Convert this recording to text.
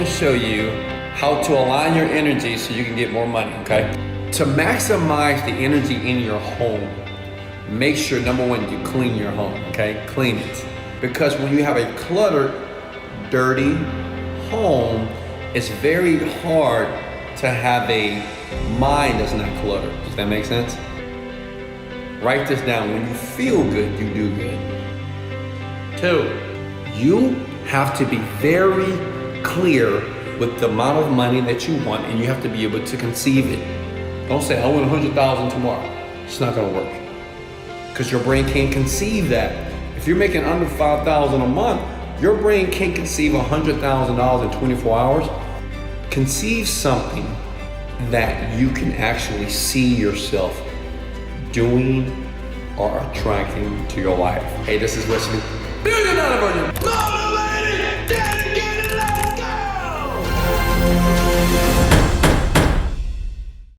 to show you how to align your energy so you can get more money, okay? To maximize the energy in your home, make sure, number one, you clean your home, okay? Clean it. Because when you have a cluttered, dirty home, it's very hard to have a mind that's not cluttered. Does that make sense? Write this down. When you feel good, you do good. 2, you have to be very clear with the amount of money that you want, and you have to be able to conceive it. Don't say, I want 100,000 tomorrow. It's not gonna work. Because your brain can't conceive that. If you're making under 5,000 a month, your brain can't conceive $100,000 in 24 hours. Conceive something that you can actually see yourself doing or attracting to your life. Hey, this is Wesley, billionaire.